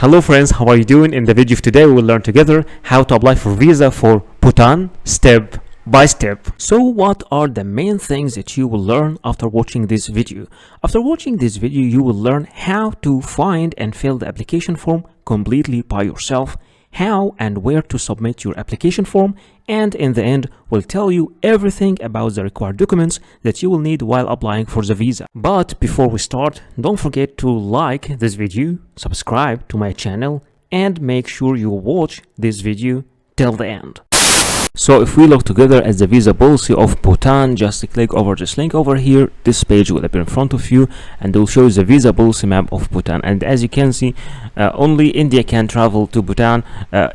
Hello friends, how are you doing? In the video of today we will learn together how to apply for visa for Bhutan step by step. So what are the main things that you will learn after watching this video? After watching this video you will learn how to find and fill the application form completely by yourself, how and where to submit your application form, and in the end will tell you everything about the required documents that you will need while applying for the visa. But before we start, don't forget to like this video, subscribe to my channel, and make sure you watch this video till the end. So if we look together at the visa policy of Bhutan, just click over this link over here. This page will appear in front of you and it will show you the visa policy map of Bhutan. And as you can see, only India can travel to Bhutan.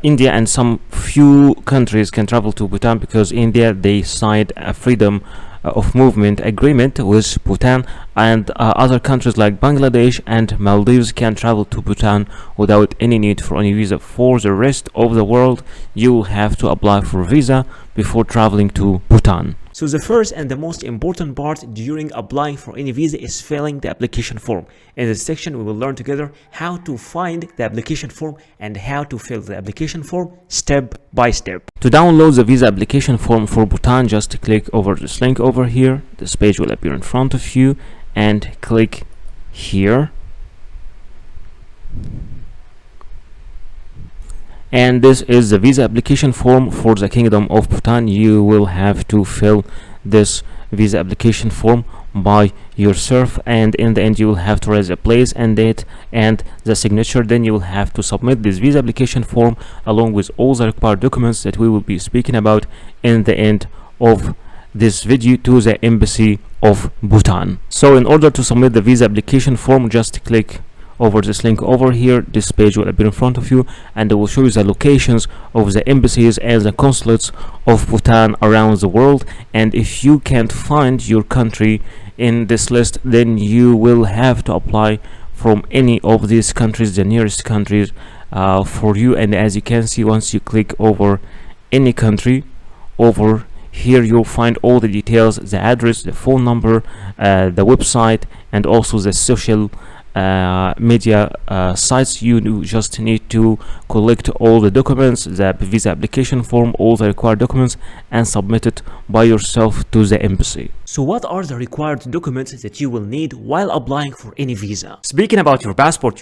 India and some few countries can travel to Bhutan because India, they signed a freedom of movement agreement with Bhutan, and other countries like Bangladesh and Maldives can travel to Bhutan without any need for any visa. For the rest of the world, you will have to apply for visa before traveling to Bhutan. So the first and the most important part during applying for any visa is filling the application form. In this section, we will learn together how to find the application form and how to fill the application form step by step. To download the visa application form for Bhutan, just click over this link over here. This page will appear in front of you and click here. And this is the visa application form for the Kingdom of Bhutan. You will have to fill this visa application form by yourself, and in the end you will have to raise a place and date and the signature. Then you will have to submit this visa application form along with all the required documents that we will be speaking about in the end of this video to the embassy of Bhutan. So in order to submit the visa application form, just click over this link over here. This page will appear in front of you and it will show you the locations of the embassies and the consulates of Bhutan around the world. And if you can't find your country in this list, then you will have to apply from any of these countries, the nearest countries for you. And as you can see, once you click over any country over here, you'll find all the details, the address, the phone number, the website, and also the social media sites. You just need to collect all the documents, the visa application form, all the required documents, and submit it by yourself to the embassy. So what are the required documents that you will need while applying for any visa? Speaking about your passport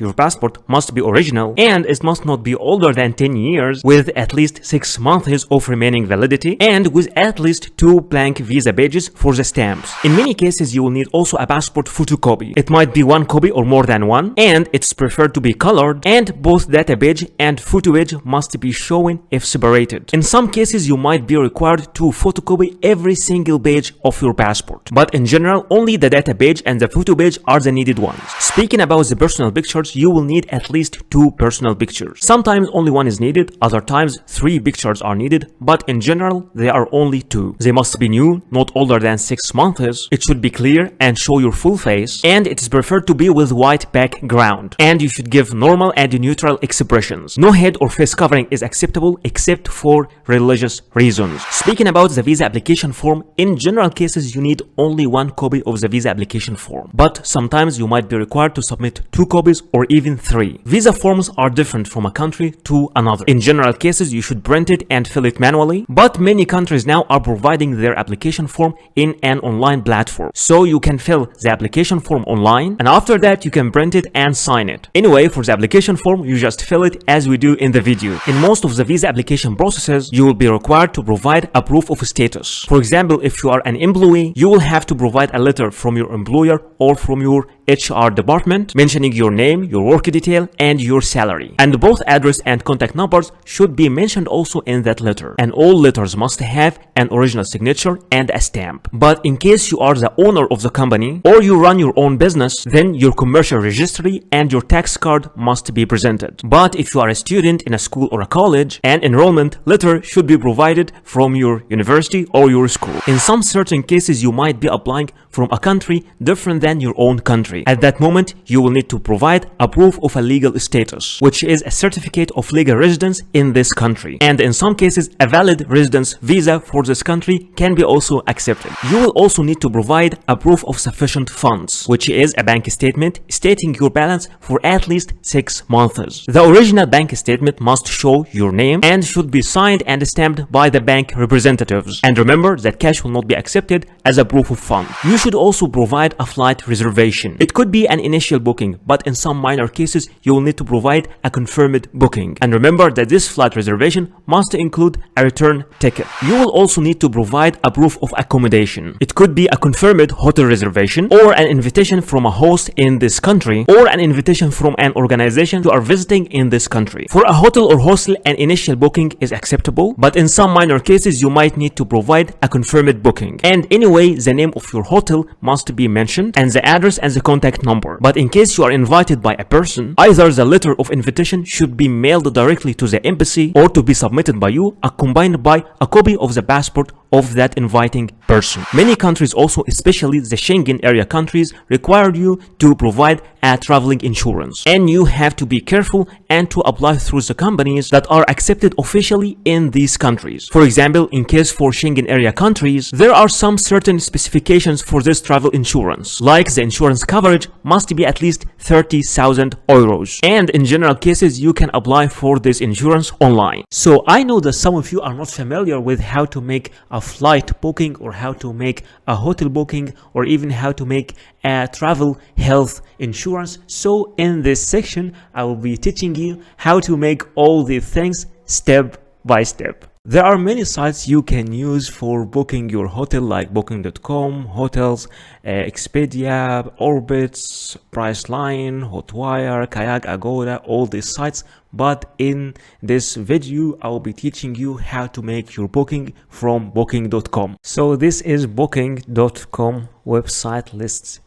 must be original and it must not be older than 10 years, with at least 6 months of remaining validity, and with at least 2 blank visa pages for the stamps. In many cases you will need also a passport photocopy. It might be 1 copy or more than one, and it's preferred to be colored, and both data page and photo page must be shown if separated. In some cases you might be required to photocopy every single page of your passport, but in general only the data page and the photo page are the needed ones. Speaking about the personal pictures, you will need at least 2 personal pictures. Sometimes only 1 is needed, other times 3 pictures are needed, but in general they are only 2. They must be new, not older than 6 months. It should be clear and show your full face, and it is preferred to be with white background, and you should give normal and neutral expressions. No head or face covering is acceptable except for religious reasons. Speaking about the visa application form, in general cases you need only 1 copy of the visa application form, but sometimes you might be required to submit 2 copies or even 3. Visa forms are different from a country to another. In general cases you should print it and fill it manually, but many countries now are providing their application form in an online platform, so you can fill the application form online and after that you can print it and sign it. Anyway, for the application form you just fill it as we do in the video. In most of the visa application processes you will be required to provide a proof of status. For example, if you are an employee, you will have to provide a letter from your employer or from your HR department mentioning your name, your work detail, and your salary. And both address and contact numbers should be mentioned also in that letter. And all letters must have an original signature and a stamp. But in case you are the owner of the company or you run your own business, then your commercial registry and your tax card must be presented. But if you are a student in a school or a college, an enrollment letter should be provided from your university or your school. In some certain cases you might be applying from a country different than your own country. country. At that moment, you will need to provide a proof of a legal status, which is a certificate of legal residence in this country. And in some cases, a valid residence visa for this country can be also accepted. You will also need to provide a proof of sufficient funds, which is a bank statement stating your balance for at least 6 months. The original bank statement must show your name and should be signed and stamped by the bank representatives. And remember that cash will not be accepted as a proof of fund. You should also provide a flight reservation. It could be an initial booking, but in some minor cases, you will need to provide a confirmed booking. And remember that this flight reservation must include a return ticket. You will also need to provide a proof of accommodation. It could be a confirmed hotel reservation, or an invitation from a host in this country, or an invitation from an organization you are visiting in this country. For a hotel or hostel, an initial booking is acceptable, but in some minor cases, you might need to provide a confirmed booking. And anyway, the name of your hotel must be mentioned, and the address and the contact number. But in case you are invited by a person, either the letter of invitation should be mailed directly to the embassy or to be submitted by you, accompanied by a copy of the passport of that inviting person. Many countries also, especially the Schengen area countries, require you to provide a traveling insurance. And you have to be careful and to apply through the companies that are accepted officially in these countries. For example, in case for Schengen area countries, there are some certain specifications for this travel insurance, like the insurance coverage must be at least 30,000 euros. And in general cases, you can apply for this insurance online. So I know that some of you are not familiar with how to make a flight booking, or how to make a hotel booking, or even how to make a travel health insurance. So in this section, I will be teaching you how to make all these things step by step. There are many sites you can use for booking your hotel, like booking.com, hotels, Expedia, Orbitz, Priceline, Hotwire, Kayak, Agoda, all these sites. But in this video, I will be teaching you how to make your booking from booking.com. So this is booking.com website. Let's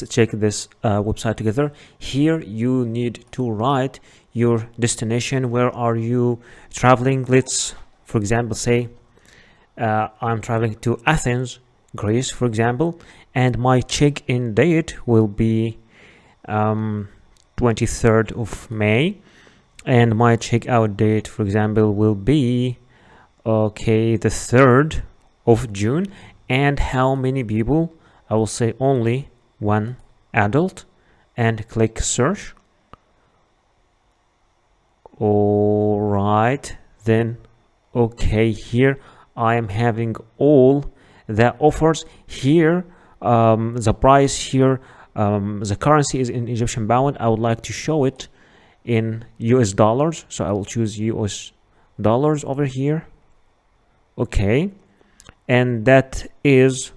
check this website together. Here you need to write your destination. Where are you traveling? Let's, for example, say I'm traveling to Athens, Greece, for example, and my check-in date will be 23rd of May, and my check-out date, for example, will be the 3rd of June. And how many people? I will say only 1 adult, and click search. All right, then here I am having all the offers here. The price here, the currency is in Egyptian pound. I would like to show it in US dollars, so I will choose US dollars over here. And that is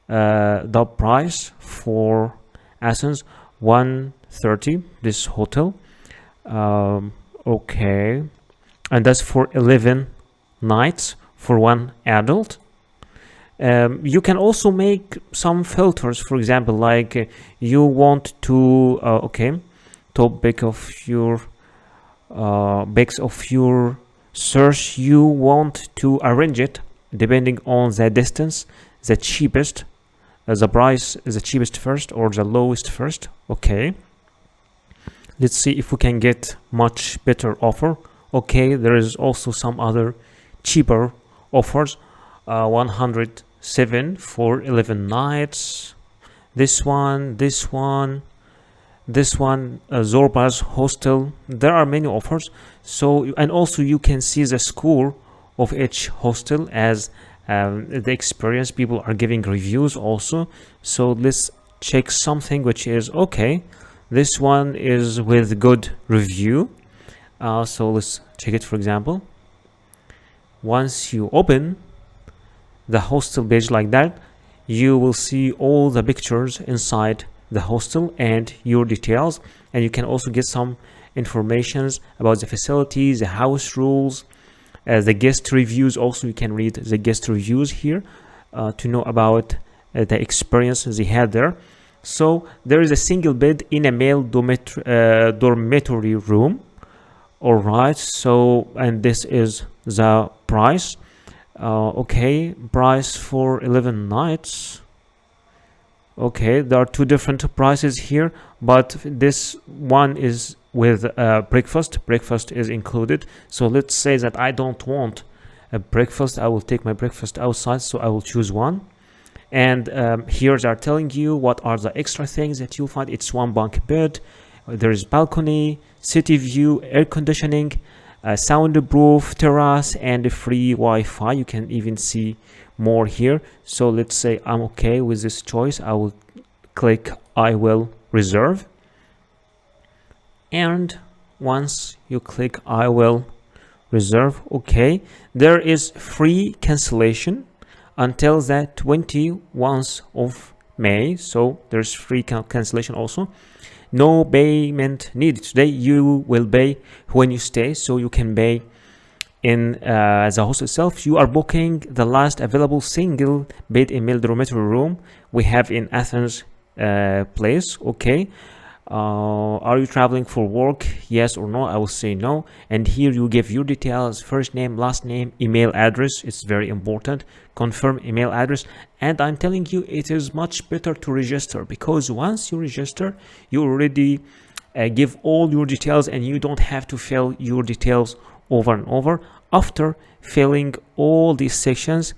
the price for Athens, 130, this hotel. And that's for 11 nights for 1 adult. You can also make some filters, for example, like you want to topic of your base of your search, you want to arrange it depending on the distance, the cheapest, the price is the cheapest first or the lowest first. Let's see if we can get much better offer. There is also some other cheaper offers. 107 for 11 nights. This one, Zorba's hostel. There are many offers. So, and also you can see the score of each hostel as the experience. People are giving reviews also. So let's check something which is this one is with good review. So let's check it. For example, once you open the hostel page like that, you will see all the pictures inside the hostel and your details, and you can also get some informations about the facilities, the house rules, the guest reviews. Also, you can read the guest reviews here to know about the experience they had there. So there is a single bed in a male dormitory room. All right, so, and this is the price. Price for 11 nights. Okay, there are two different prices here, but this one is with breakfast. Breakfast is included. So let's say that I don't want a breakfast. I will take my breakfast outside, so I will choose one. And here they are telling you what are the extra things that you'll find. It's one bunk bed, there is balcony, city view, air conditioning, soundproof terrace, and a free Wi-Fi. You can even see more here. So let's say I'm okay with this choice. I will click I will reserve, and once you click I will reserve, okay, there is free cancellation until the 21st of May. So there's free cancellation also. No payment needed. Today you will pay when you stay, so you can pay in the host itself. You are booking the last available single bed in male dormitory room we have in Athens place. Okay. Are you traveling for work? Yes or no? I will say no. And here you give your details: first name, last name, email address. It's very important. Confirm email address. And I'm telling you, it is much better to register, because once you register, you already give all your details, and you don't have to fill your details over and over. After filling all these sections,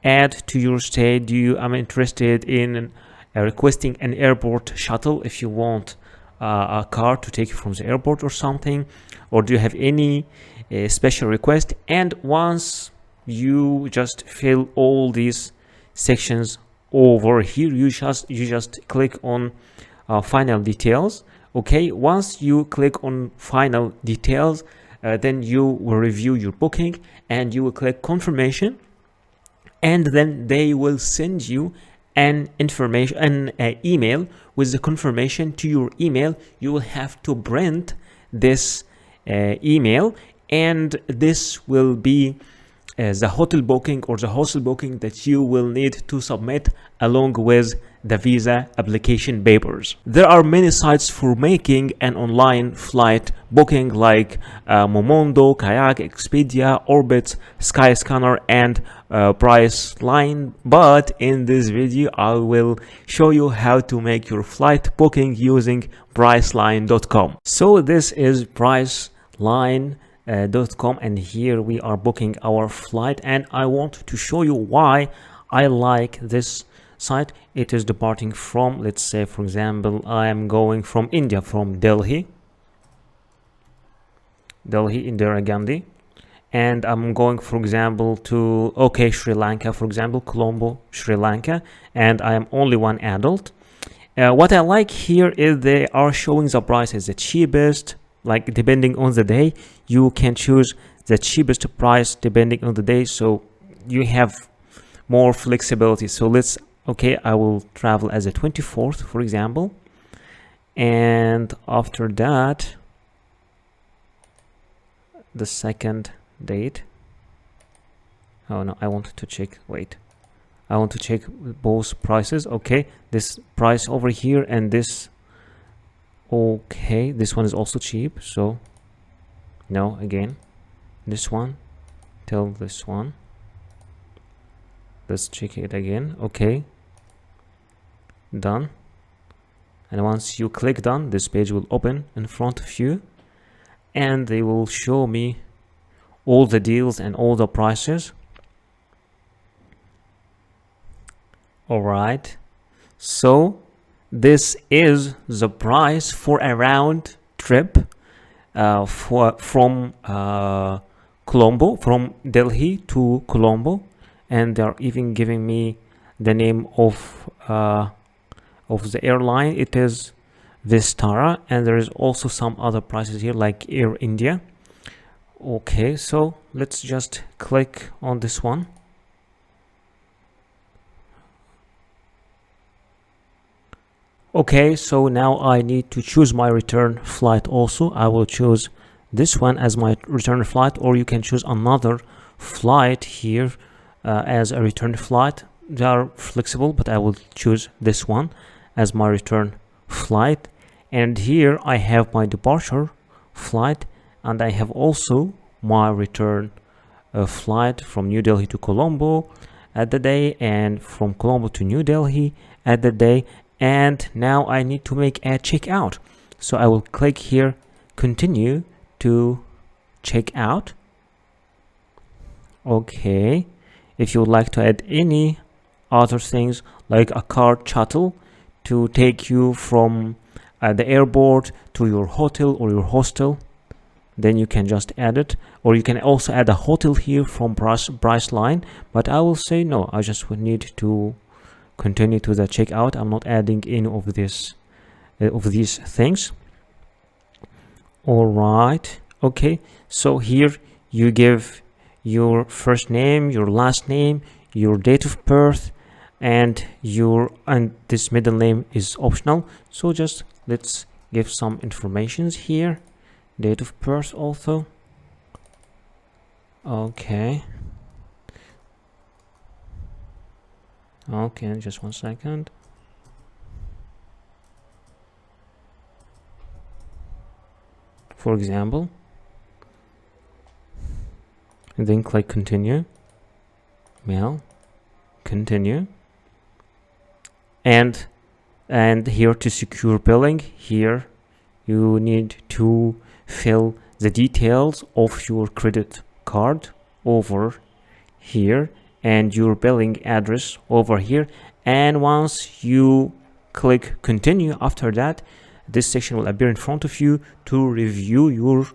add to your stay. I'm interested in requesting an airport shuttle if you want a car to take you from the airport or something, or do you have any special request? And once you just fill all these sections over here, you just click on final details. Okay, once you click on final details, then you will review your booking and you will click confirmation, and then they will send you an email with the confirmation to your email. You will have to print this email, and this will be the hotel booking or the hostel booking that you will need to submit along with the visa application papers. There are many sites for making an online flight booking, like Momondo, Kayak, Expedia, Orbit, Skyscanner, and Priceline. But in this video, I will show you how to make your flight booking using Priceline.com. So this is Priceline.com, and here we are booking our flight, and I want to show you why I like this site. It is departing from, let's say for example, I am going from India, from Delhi, Indira Gandhi, and I'm going, for example, to Sri Lanka, for example, Colombo, Sri Lanka, and I am only one adult. What I like here is they are showing the prices, the cheapest, like depending on the day. You can choose the cheapest price depending on the day, so you have more flexibility. So I will travel as a 24th, for example, and after that the second date. Oh no, I want to check, I want to check both prices. Okay, this price over here and this. Okay, this one is also cheap, so no, again this one till this one. Let's check it again. Okay, done. And once you click done, this page will open in front of you, and they will show me all the deals and all the prices. All right, so this is the price for a round trip from Colombo, from Delhi to Colombo, and they're even giving me the name of the airline. It is Vistara, and there is also some other prices here like Air India. Okay, so let's just click on this one. Okay, so now I need to choose my return flight also. I will choose this one as my return flight, or you can choose another flight here as a return flight. They are flexible, but I will choose this one as my return flight. And here I have my departure flight, and I have also my return flight from New Delhi to Colombo at the day, and from Colombo to New Delhi at the day, and now I need to make a checkout. So I will click here, continue to check out. Okay, if you would like to add any other things like a car shuttle to take you from the airport to your hotel or your hostel, then you can just add it. Or you can also add a hotel here from price line, but I will say no, I just would need to continue to the checkout. I'm not adding any of this of these things. All right, okay, so here you give your first name, your last name, your date of birth, and this middle name is optional. So just let's give some informations here. Date of birth also. Okay, just 1 second. For example, and then click continue. Mail, continue, and here to secure billing, here you need to fill the details of your credit card over here and your billing address over here. And once you click continue, after that this section will appear in front of you to review your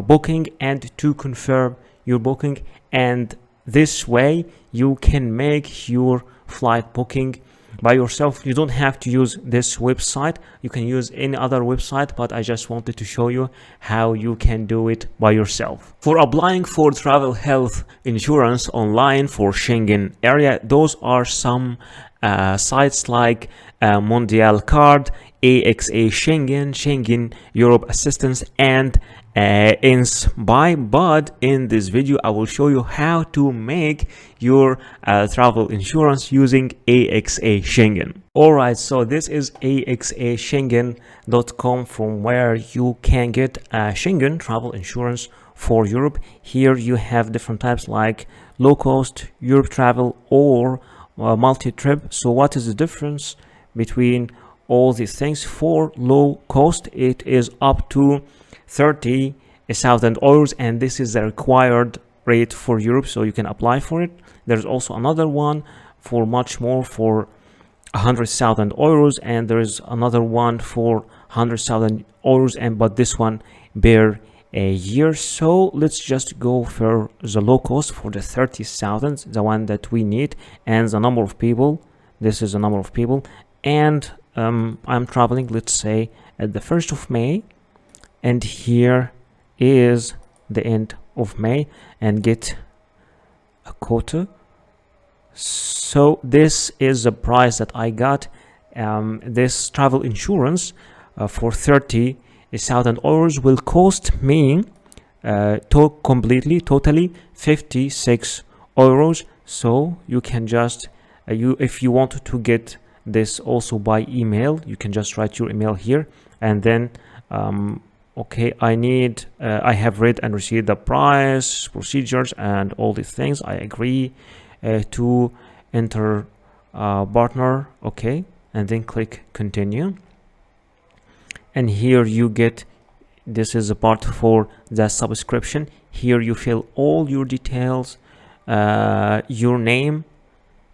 booking and to confirm your booking. And this way you can make your flight booking by yourself. You don't have to use this website, you can use any other website, but I just wanted to show you how you can do it by yourself. For applying for travel health insurance online for Schengen area, those are some sites like Mondial Card, AXA Schengen, Schengen Europe Assistance, and Inspire. But in this video I will show you how to make your travel insurance using AXA Schengen. Alright, so this is axaschengen.com, from where you can get Schengen travel insurance for Europe. Here you have different types like low cost, Europe travel, or multi-trip. So what is the difference between all these things? For low cost, it is up to 30,000 euros, and this is the required rate for Europe, so you can apply for it. There's also another one for much more, for 100,000 euros, and there is another one for 100,000 euros, but this one per a year. So let's just go for the low cost, for the 30,000, the one that we need, and the number of people. This is the number of people, and I'm traveling, let's say, at the 1st of May, and here is the end of May, and get a quota. So this is the price that I got. This travel insurance for 30,000 euros will cost me totally 56 euros. So you can just if you want to get this also by email, you can just write your email here, and then okay, I have read and received the price, procedures, and all these things. I agree to enter partner. Okay, and then click continue. And here you get, this is a part for the subscription. Here you fill all your details, your name,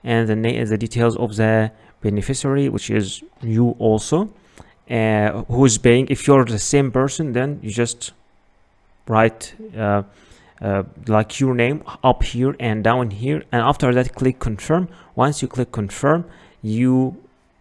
and the details of the beneficiary, which is you also. Who is paying. If you're the same person, then you just write like your name up here and down here, and after that click confirm. Once you click confirm, you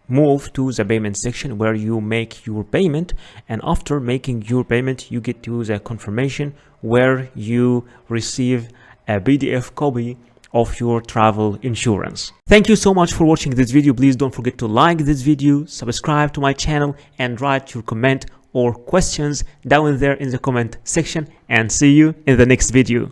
move to the payment section where you make your payment, and after making your payment you get to the confirmation where you receive a PDF copy of your travel insurance. Thank you so much for watching this video. Please don't forget to like this video, subscribe to my channel, and write your comment or questions down there in the comment section, and see you in the next video.